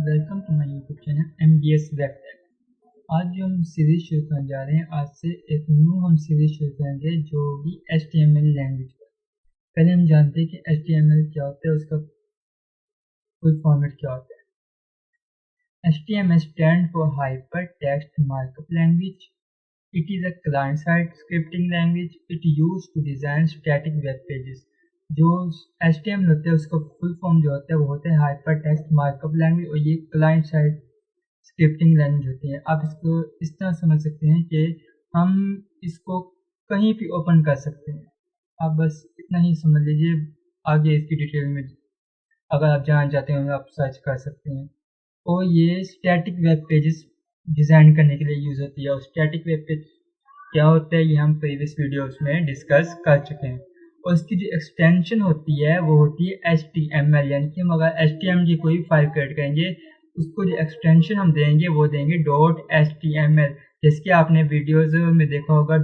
Welcome to my YouTube channel MBS web tech. आज जो हम सीरीज शुरू करने जा रहे हैं, आज से एक न्यू हम सीरीज शुरू करेंगे जो भी HTML लैंग्वेज पर। पहले हम जानते हैं कि HTML क्या होता है, उसका फुल फॉर्मेट क्या होता है। HTML stand for hyper text markup language. It is a client side scripting language. It use to design static web pages. जो HTML होता है उसका फुल फॉर्म जो होता है वो होता है हाइपर टेक्स्ट मार्कअप लैंग्वेज, और ये क्लाइंट साइड स्क्रिप्टिंग लैंग्वेज होती है। आप इसको इस तरह समझ सकते हैं कि हम इसको कहीं भी ओपन कर सकते हैं। आप बस इतना ही समझ लीजिए, आगे इसकी डिटेल में अगर आप जानना चाहते हैं आप सर्च कर सकते हैं। और ये स्टैटिक वेब पेजेस डिज़ाइन करने के लिए यूज़ होती है। और स्टैटिक वेब पेज क्या होता है ये हम प्रीवियस वीडियोस में डिस्कस कर चुके हैं। और इसकी जो एक्सटेंशन होती है वो होती है HTML, यानी कि हम अगर HTML की कोई फाइल क्रिएट करेंगे उसको जो एक्सटेंशन हम देंगे वो देंगे .html। जैसे कि आपने वीडियोस में देखा होगा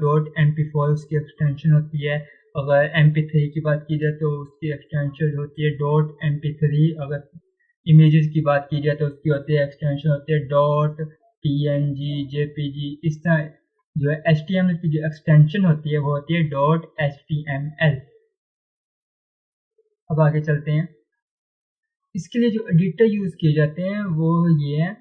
.mp4 उसकी एक्सटेंशन होती है। अगर MP3 की बात की जाए तो उसकी एक्सटेंशन होती है .mp3। अगर इमेजेस की बात की जाए तो उसकी होती है एक्सटेंशन होती है .png jpg। इस तरह जो है HTML की जो एक्सटेंशन होती है वो होती है .html। अब आगे चलते हैं। इसके लिए जो एडिटर यूज़ किए जाते हैं वो ये है।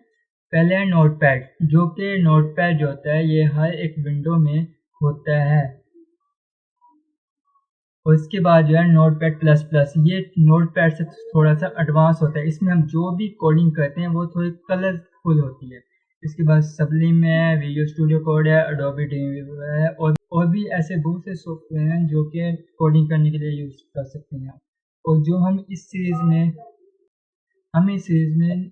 पहले है नोटपैड, जो कि नोटपैड जो होता है ये हर एक विंडो में होता है। और इसके बाद जो है नोटपैड प्लस प्लस, ये नोटपैड से थोड़ा सा एडवांस होता है। इसमें हम जो भी कोडिंग करते हैं वो थोड़ी कलरफुल होती है। इसके बाद सबलिम है, विजुअल स्टूडियो कोड है, एडोबी ड्रीमवीवर है, और भी ऐसे बहुत से सॉफ्टवेयर हैं जो कि कोडिंग करने के लिए यूज़ कर सकते हैं। और जो हम इस सीरीज़ में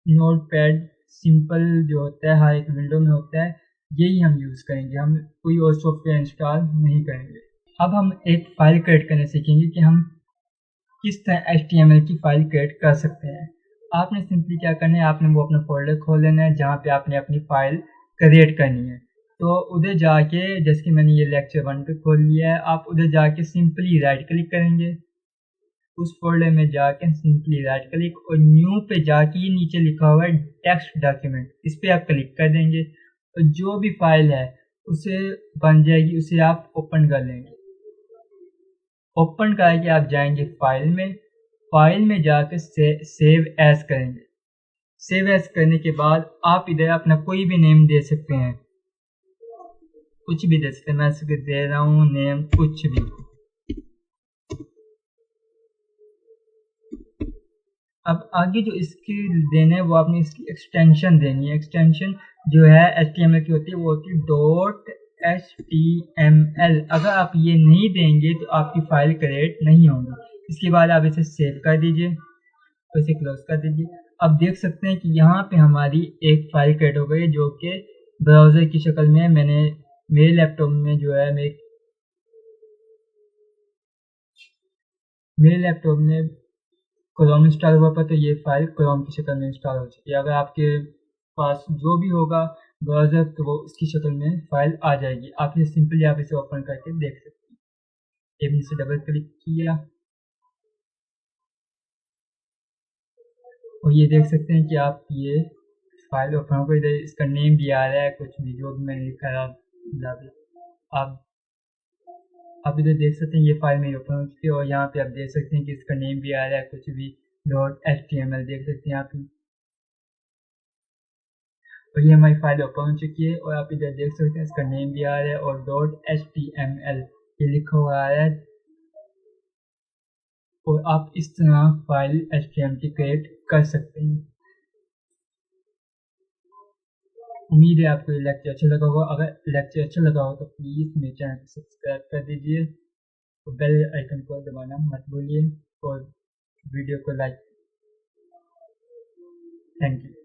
नोटपैड सिंपल जो होता है हर एक विंडो में होता है, यही हम यूज़ करेंगे। हम कोई और सॉफ्टवेयर इंस्टॉल नहीं करेंगे। अब हम एक फ़ाइल क्रिएट करने सीखेंगे कि हम किस तरह HTML की फ़ाइल क्रिएट कर सकते हैं। आपने सिंपली क्या करना है, आपने वो अपना फ़ोल्डर खोल लेना है जहाँ पे आपने अपनी फ़ाइल क्रिएट करनी है। तो उधर जाके, जैसे कि मैंने ये लेक्चर 1 पे खोल लिया है, आप उधर जाके सिंपली राइट क्लिक करेंगे। उस फ़ोल्डर में जाके सिंपली राइट क्लिक और न्यू पे जाके ये नीचे लिखा हुआ है टेक्स्ट डॉक्यूमेंट, इस पे आप क्लिक कर देंगे। तो जो भी फ़ाइल है उसे बन जाएगी, उसे आप ओपन कर लेंगे। ओपन करके आप जाएंगे फाइल में जाकर सेव एज करेंगे। सेव एज करने के बाद आप इधर अपना कोई भी नेम दे सकते हैं, कुछ भी दे सकते हैं। मैं इसको दे रहा हूँ नेम कुछ भी। अब आगे जो इसकी देना है वो आपने इसकी एक्सटेंशन देनी है। एक्सटेंशन जो है HTML की होती है वो होती है .html। अगर आप ये नहीं देंगे तो आपकी फाइल क्रिएट नहीं होगी। इसके बाद आप इसे सेव कर दीजिए और इसे क्लोज कर दीजिए। अब देख सकते हैं कि यहाँ पे हमारी एक फाइल क्रिएट हो गई जो कि ब्राउज़र की शक्ल में मैंने मेरे लैपटॉप में जो है मेरे लैपटॉप में क्रोम इंस्टॉल हुआ पर, तो ये फाइल क्रोम की शक्ल में इंस्टॉल हो चुकी है। अगर आपके पास जो भी होगा ब्राउज़र तो वो इसकी शक्ल में फाइल आ जाएगी। आप ये सिंपली आप इसे ओपन करके देख सकते हैं। एक से डबल क्लिक किया और ये देख सकते हैं कि आप ये फाइल ओपन हो गई। इधर इसका नेम भी आ रहा है, कुछ भी जो भी मैंने लिखा है आप आप इधर देख सकते हैं ये फाइल मेरी ओपन हो चुकी है। और यहाँ पे आप देख सकते हैं कि इसका नेम भी आ रहा है, कुछ भी .html देख सकते हैं आप। और ये हमारी फाइल ओपन हो चुकी है और आप इधर देख सकते हैं इसका नेम भी आ रहा है और .html ये लिखा हुआ आ रहा है। और आप इस तरह फाइल HTML की क्रिएट कर सकते हैं। उम्मीद है आपको ये लेक्चर अच्छा लगा होगा। अगर लेक्चर अच्छा लगा हो तो प्लीज़ मेरे चैनल को सब्सक्राइब कर दीजिए और बेल आइकन को दबाना मत भूलिए और वीडियो को लाइक। Thank you.